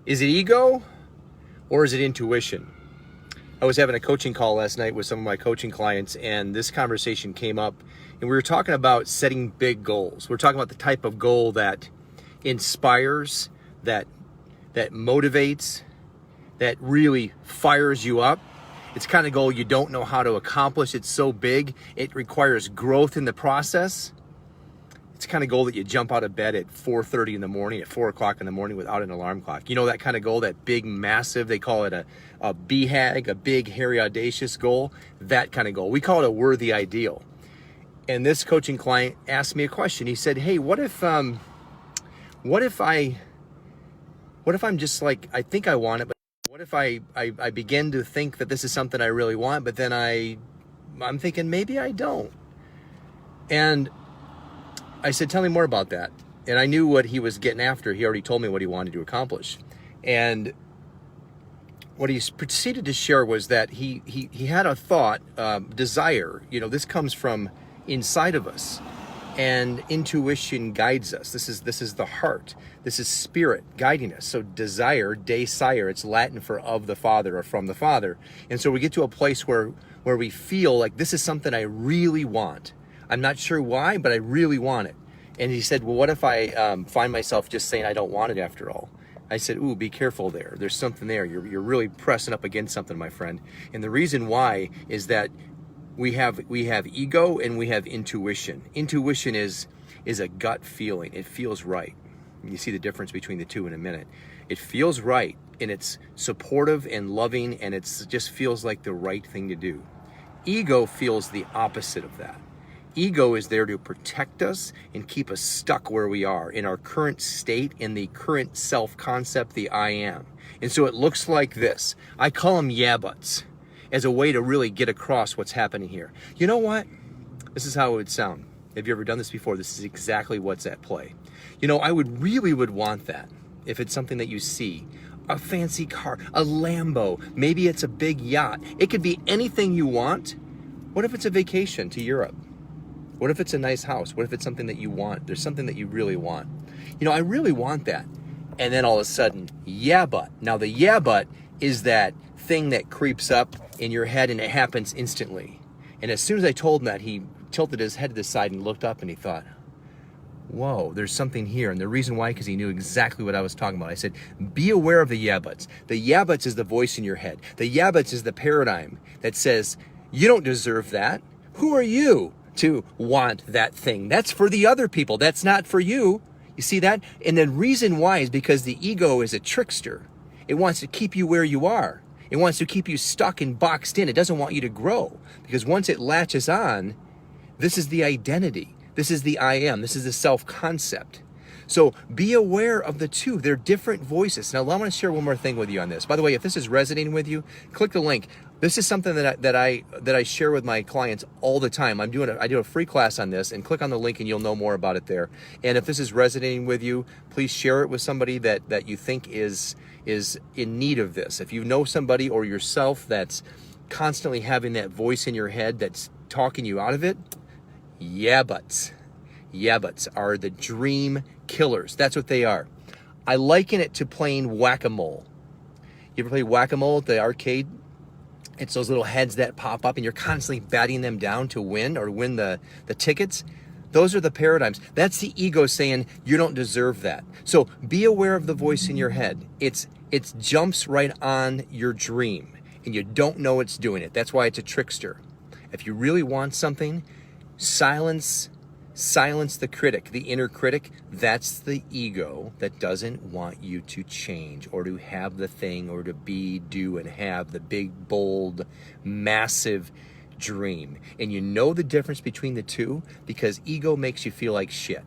Is it ego or is it intuition? I was having a coaching call last night with some of my coaching clients, and this conversation came up, and we were talking about setting big goals. We're talking about the type of goal that inspires, that motivates, that really fires you up. It's kind of goal you don't know how to accomplish. It's so big, it requires growth in the process. It's the kind of goal that you jump out of bed at 4:30 in the morning, at 4 o'clock in the morning without an alarm clock. You know, that kind of goal, that big, massive, they call it a BHAG, a big, hairy, audacious goal. That kind of goal. We call it a worthy ideal. And this coaching client asked me a question. He said, hey, what if I'm just like, I think I want it, but what if I begin to think that this is something I really want, but then I'm thinking maybe I don't. And I said, tell me more about that. And I knew what he was getting after. He already told me what he wanted to accomplish. And what he proceeded to share was that he had a thought, desire. You know, this comes from inside of us. And intuition guides us. This is the heart. This is spirit guiding us. So desire, desire, it's Latin for of the Father or from the Father. And so we get to a place where we feel like this is something I really want. I'm not sure why, but I really want it. And he said, well, what if I find myself just saying I don't want it after all? I said, ooh, be careful there. There's something there. You're really pressing up against something, my friend. And the reason why is that we have ego and we have intuition. Intuition is a gut feeling. It feels right. You see the difference between the two in a minute. It feels right, and it's supportive and loving, and it just feels like the right thing to do. Ego feels the opposite of that. Ego is there to protect us and keep us stuck where we are in our current state, in the current self-concept, the I am. And so it looks like this. I call them yeah buts as a way to really get across what's happening here. You know what? This is how it would sound. Have you ever done this before? This is exactly what's at play. You know, I really would want that if it's something that you see. A fancy car, a Lambo, maybe it's a big yacht. It could be anything you want. What if it's a vacation to Europe? What if it's a nice house? What if it's something that you want? There's something that you really want. You know, I really want that. And then all of a sudden, yeah, but. Now the yeah, but is that thing that creeps up in your head, and it happens instantly. And as soon as I told him that, he tilted his head to the side and looked up and he thought, whoa, there's something here. And the reason why, because he knew exactly what I was talking about. I said, be aware of the yeah buts. The yeah buts is the voice in your head. The yeah buts is the paradigm that says, you don't deserve that. Who are you to want that thing? That's for the other people. That's not for you. You see that? And the reason why is because the ego is a trickster. It wants to keep you where you are. It wants to keep you stuck and boxed in. It doesn't want you to grow, because once it latches on, this is the identity. This is the I am. This is the self-concept. So be aware of the two. They're different voices. Now, I want to share one more thing with you on this. By the way, if this is resonating with you, click the link. This is something that I share with my clients all the time. I do a free class on this, and click on the link and you'll know more about it there. And if this is resonating with you, please share it with somebody that you think is in need of this. If you know somebody or yourself that's constantly having that voice in your head that's talking you out of it, yeah buts. Yeah buts are the dream killers. That's what they are. I liken it to playing whack-a-mole. You ever play whack-a-mole at the arcade? It's those little heads that pop up and you're constantly batting them down to win or win the tickets. Those are the paradigms. That's the ego saying you don't deserve that. So be aware of the voice in your head. It jumps right on your dream and you don't know it's doing it. That's why it's a trickster. If you really want something, silence the critic, the inner critic. That's the ego that doesn't want you to change or to have the thing or to be, do, and have the big, bold, massive dream. And you know the difference between the two because ego makes you feel like shit.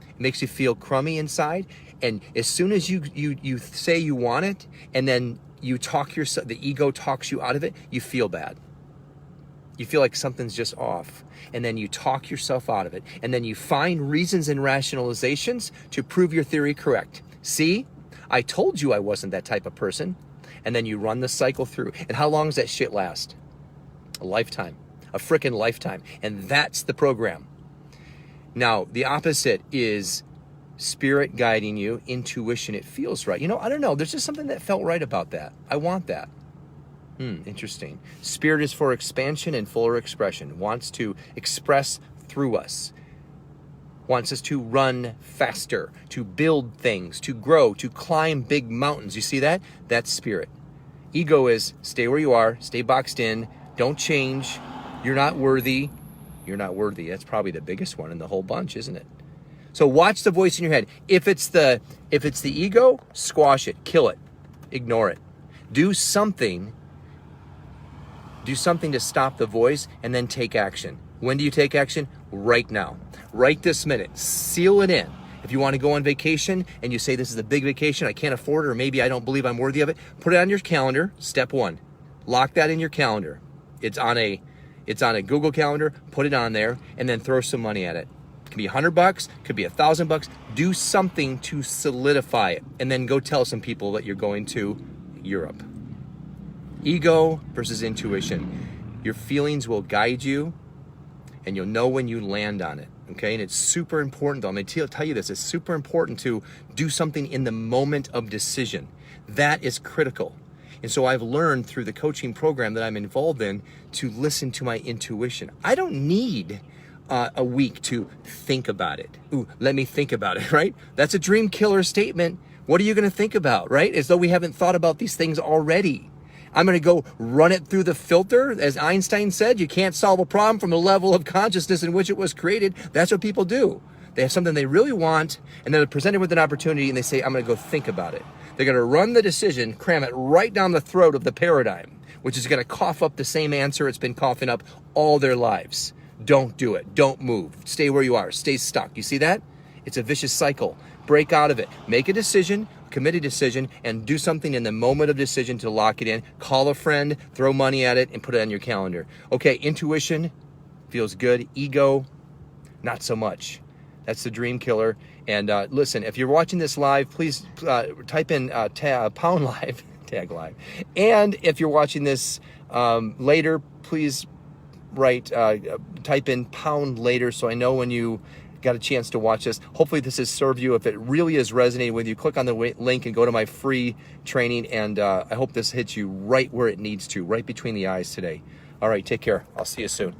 It makes you feel crummy inside. And as soon as you say you want it and then you talk yourself, the ego talks you out of it, you feel bad. You feel like something's just off, and then you talk yourself out of it, and then you find reasons and rationalizations to prove your theory correct. See, I told you I wasn't that type of person, and then you run the cycle through. And how long does that shit last? A lifetime, a frickin' lifetime, and that's the program. Now, the opposite is Spirit guiding you, intuition, it feels right. I don't know. There's just something that felt right about that. I want that. Interesting. Spirit is for expansion and fuller expression. Wants to express through us. Wants us to run faster, to build things, to grow, to climb big mountains. You see that? That's spirit. Ego is stay where you are, stay boxed in, don't change. You're not worthy. You're not worthy. That's probably the biggest one in the whole bunch, isn't it? So watch the voice in your head. If it's the ego, squash it, kill it, ignore it. Do something to stop the voice, and then take action. When do you take action? Right now. Right this minute. Seal it in. If you want to go on vacation and you say this is a big vacation, I can't afford it, or maybe I don't believe I'm worthy of it, put it on your calendar. Step 1. Lock that in your calendar. It's on a Google Calendar. Put it on there, and then throw some money at it. It can be $100, could be $1,000. Do something to solidify it, and then go tell some people that you're going to Europe. Ego versus intuition. Your feelings will guide you, and you'll know when you land on it. Okay, and it's super important, though. I'm going to tell you this. It's super important to do something in the moment of decision. That is critical. And so I've learned through the coaching program that I'm involved in to listen to my intuition. I don't need a week to think about it. Ooh, let me think about it, right? That's a dream killer statement. What are you going to think about, right? As though we haven't thought about these things already. I'm going to go run it through the filter. As Einstein said, you can't solve a problem from the level of consciousness in which it was created. That's what people do. They have something they really want, and then they're presented with an opportunity, and they say, I'm going to go think about it. They're going to run the decision, cram it right down the throat of the paradigm, which is going to cough up the same answer it's been coughing up all their lives. Don't do it. Don't move. Stay where you are. Stay stuck. You see that? It's a vicious cycle. Break out of it. Make a decision, commit a decision, and do something in the moment of decision to lock it in. Call a friend, throw money at it, and put it on your calendar. Okay, intuition feels good. Ego, not so much. That's the dream killer. And listen, if you're watching this live, please type in pound live, tag live. And if you're watching this later, please type in pound later so I know when you got a chance to watch this. Hopefully this has served you. If it really is resonating with you, click on the link and go to my free training. And I hope this hits you right where it needs to, right between the eyes today. All right, take care. I'll see you soon.